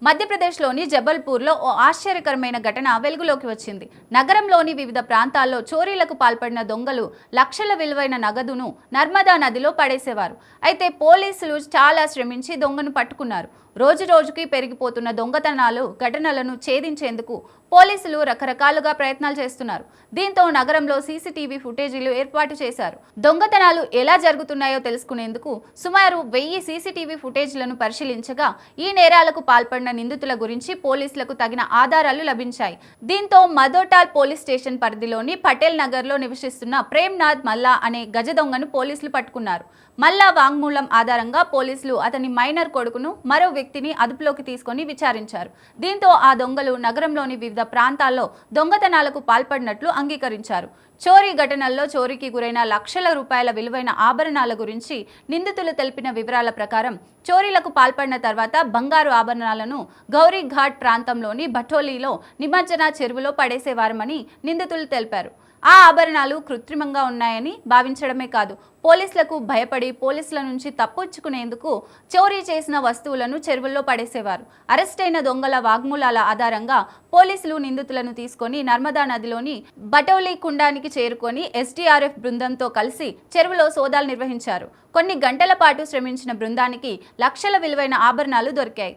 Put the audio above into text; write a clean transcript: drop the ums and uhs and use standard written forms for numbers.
మధ్యప్రదేశ్లోని జబల్పూర్లో ఓ ఆశ్చర్యకరమైన ఘటన వెలుగులోకి వచ్చింది. నగరంలోని వివిధ ప్రాంతాల్లో చోరీలకు పాల్పడిన దొంగలు లక్షల విలువైన నగదును నర్మదా నదిలో పడేసేవారు. అయితే పోలీసులు చాలా శ్రమించి దొంగను పట్టుకున్నారు. రోజురోజుకి పెరిగిపోతున్న దొంగతనాలు ఘటనలను ఛేదించేందుకు పోలీసులు రకరకాలుగా ప్రయత్నాలు చేస్తున్నారు. దీంతో నగరంలో సీసీటీవీ ఫుటేజీలు ఏర్పాటు చేశారు. దొంగతనాలు ఎలా జరుగుతున్నాయో తెలుసుకునేందుకు సుమారు 1000 సీసీటీవీ ఫుటేజ్లను పరిశీలించగా ఈ నేరాలకు పాల్పడిన నిందితుల గురించి పోలీసులకు తగిన ఆధారాలు లభించాయి. దీంతో మదోటాల్ పోలీస్ స్టేషన్ పరిధిలోని పటేల్ నగర్లో నివసిస్తున్న ప్రేమ్నాథ్ మల్లా అనే గజ దొంగను పోలీసులు పట్టుకున్నారు. మల్లా వాంగ్మూలం ఆధారంగా పోలీసులు అతని మైనర్ కొడుకును మరో వ్యక్తిని అదుపులోకి తీసుకొని విచారించారు. దీంతో ఆ దొంగలు నగరంలోని వివిధ ప్రాంతాల్లో దొంగతనాలకు పాల్పడినట్లు అంగీకరించారు. చోరీ ఘటనల్లో చోరీకి గురైన లక్షల రూపాయల విలువైన ఆభరణాల గురించి నిందితులు తెలిపిన వివరాల ప్రకారం చోరీలకు పాల్పడిన తర్వాత బంగారు ఆభరణాలను గౌరీఘాట్ ప్రాంతంలోని భటోలీలో నిమజ్జన చెరువులో పడేసేవారమని నిందితులు తెలిపారు. ఆ ఆభరణాలు కృత్రిమంగా ఉన్నాయని భావించడమే కాదు, పోలీసులకు భయపడి పోలీసుల నుంచి తప్పించుకునేందుకు చోరీ చేసిన వస్తువులను చెరువుల్లో పడేసేవారు. అరెస్టైన దొంగల వాగ్మూలాల ఆధారంగా పోలీసులు నిందితులను తీసుకొని నర్మదా నదిలోని బటౌలీ కుండానికి చేరుకొని ఎస్డీఆర్ఎఫ్ బృందంతో కలిసి చెరువులో సోదాలు నిర్వహించారు. కొన్ని గంటల పాటు శ్రమించిన బృందానికి లక్షల విలువైన ఆభరణాలు దొరికాయి.